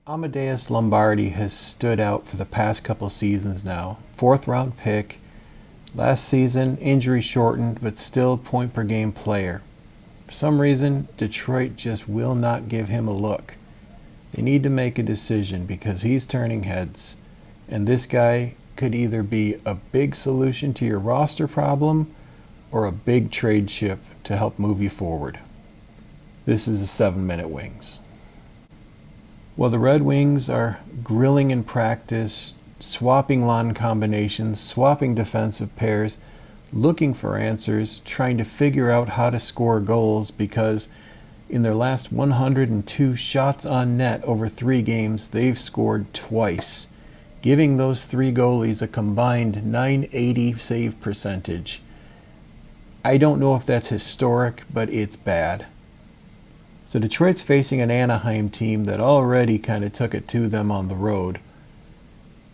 Amadeus Lombardi has stood out for the past couple seasons now. Fourth round pick. Last season, injury shortened, but still point per game player. For some reason, Detroit just will not give him a look. They need to make a decision because he's turning heads. And this guy could either be a big solution to your roster problem or a big trade chip to help move you forward. This is the 7-Minute Wings. Well, the Red Wings are grilling in practice, swapping line combinations, swapping defensive pairs, looking for answers, trying to figure out how to score goals because in their last 102 shots on net over 3 games, they've scored twice, giving those 3 goalies a combined .980 save percentage. I don't know if that's historic, but it's bad. So Detroit's facing an Anaheim team that already kind of took it to them on the road.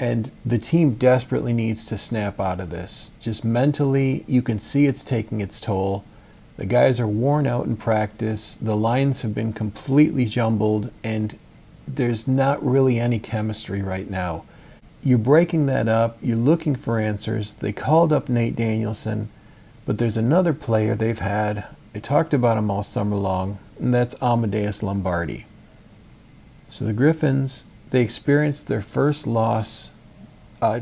And the team desperately needs to snap out of this. Just mentally, you can see it's taking its toll. The guys are worn out in practice. The lines have been completely jumbled, and there's not really any chemistry right now. You're breaking that up. You're looking for answers. They called up Nate Danielson, but there's another player they've had. I talked about him all summer long, and that's Amadeus Lombardi. So the Griffins, they experienced their first loss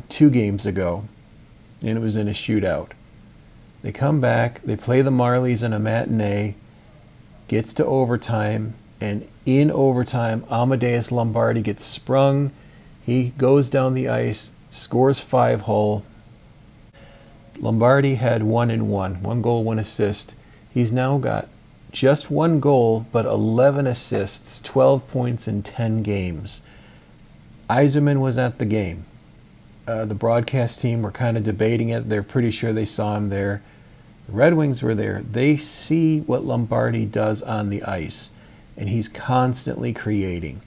2 games ago, and it was in a shootout. They come back, they play the Marlies in a matinee, gets to overtime, and in overtime, Amadeus Lombardi gets sprung. He goes down the ice, scores 5 hole. Lombardi had 1 goal, 1 assist. He's now got just 1 goal, but 11 assists, 12 points in 10 games. Yzerman was at the game. The broadcast team were kind of debating it. They're pretty sure they saw him there. The Red Wings were there. They see what Lombardi does on the ice, and he's constantly creating.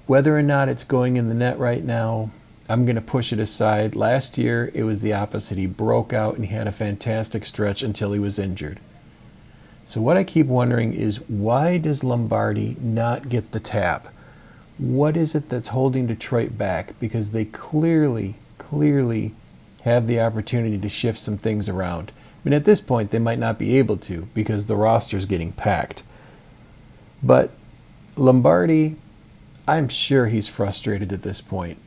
Whether or not it's going in the net right now, I'm going to push it aside. Last year, it was the opposite. He broke out and he had a fantastic stretch until he was injured. So what I keep wondering is, why does Lombardi not get the tap? What is it that's holding Detroit back? Because they clearly have the opportunity to shift some things around. I mean, at this point, they might not be able to because the roster's getting packed. But Lombardi, I'm sure he's frustrated at this point.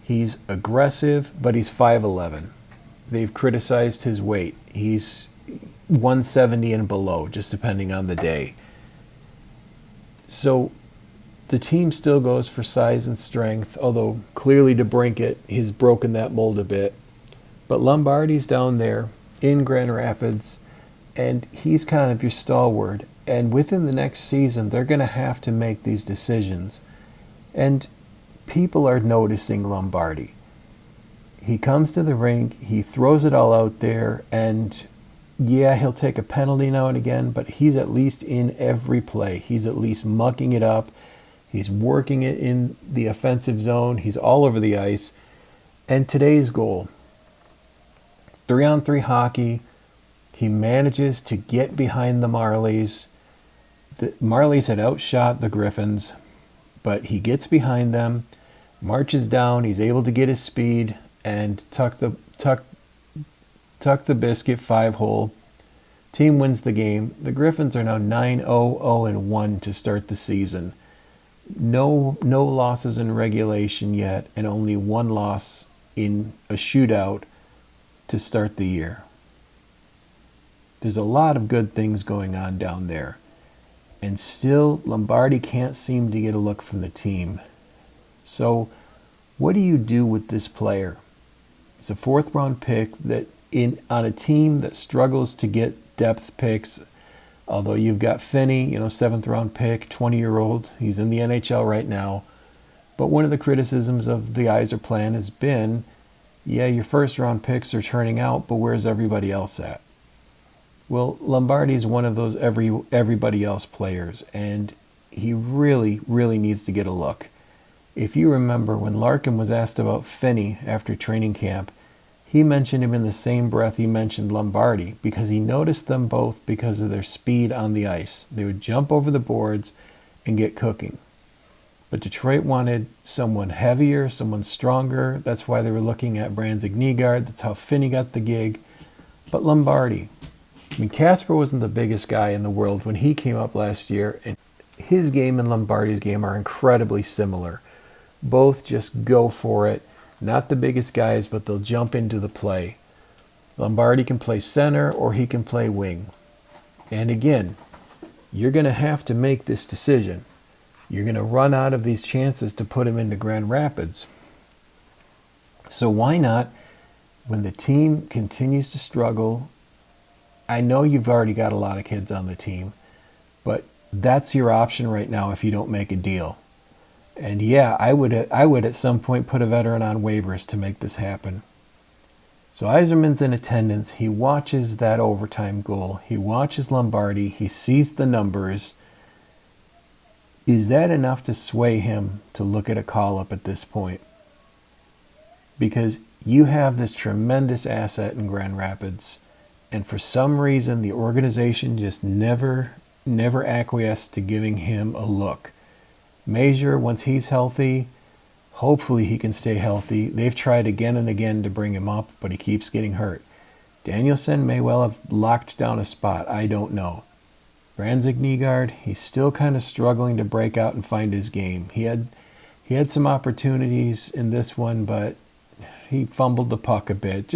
He's aggressive, but he's 5'11". They've criticized his weight. He's 170 and below, just depending on the day. So the team still goes for size and strength, although clearly DeBrincat has broken that mold a bit. But Lombardi's down there in Grand Rapids, and he's kind of your stalwart. And within the next season, they're going to have to make these decisions. And people are noticing Lombardi. He comes to the rink, he throws it all out there, and yeah, he'll take a penalty now and again, but he's at least in every play. He's at least mucking it up. He's working it in the offensive zone. He's all over the ice. And today's goal, 3-on-3 hockey, he manages to get behind the Marlies. The Marlies had outshot the Griffins, but he gets behind them, marches down, he's able to get his speed and tuck the biscuit 5 hole. Team wins the game. The Griffins are now 9-0-0-1 to start the season. No losses in regulation yet, and only 1 loss in a shootout to start the year. There's a lot of good things going on down there. And still, Lombardi can't seem to get a look from the team. So, what do you do with this player? He's a 4th-round pick that on a team that struggles to get depth picks. Although you've got Finney, 7th-round pick, 20-year-old. He's in the NHL right now. But one of the criticisms of the Yzer plan has been, yeah, your first-round picks are turning out, but where's everybody else at? Well, Lombardi is one of those everybody else players, and he really needs to get a look. If you remember, when Larkin was asked about Finney after training camp, he mentioned him in the same breath he mentioned Lombardi because he noticed them both because of their speed on the ice. They would jump over the boards and get cooking. But Detroit wanted someone heavier, someone stronger. That's why they were looking at Brandon Nygaard. That's how Finney got the gig. But Lombardi. I mean, Casper wasn't the biggest guy in the world when he came up last year, and his game and Lombardi's game are incredibly similar. Both just go for it. Not the biggest guys, but they'll jump into the play. Lombardi can play center or he can play wing. And again, you're going to have to make this decision. You're going to run out of these chances to put him into Grand Rapids. So why not, when the team continues to struggle, I know you've already got a lot of kids on the team, but that's your option right now if you don't make a deal. And yeah, I would at some point put a veteran on waivers to make this happen. So Yzerman's in attendance. He watches that overtime goal. He watches Lombardi. He sees the numbers. Is that enough to sway him to look at a call-up at this point? Because you have this tremendous asset in Grand Rapids, and for some reason the organization just never acquiesced to giving him a look. Major, once he's healthy, hopefully he can stay healthy. They've tried again and again to bring him up, but he keeps getting hurt. Danielson may well have locked down a spot. I don't know. Brandon Nygaard, he's still kind of struggling to break out and find his game. He had some opportunities in this one, but he fumbled the puck a bit.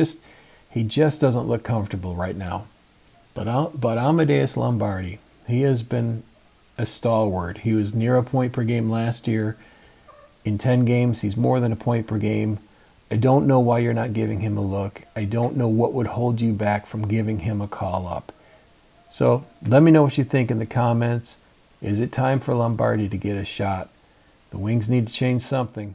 He just doesn't look comfortable right now. But Amadeus Lombardi, he has been a stalwart. He was near a point per game last year. In 10 games, he's more than a point per game. I don't know why you're not giving him a look. I don't know what would hold you back from giving him a call-up. So let me know what you think in the comments. Is it time for Lombardi to get a shot? The Wings need to change something.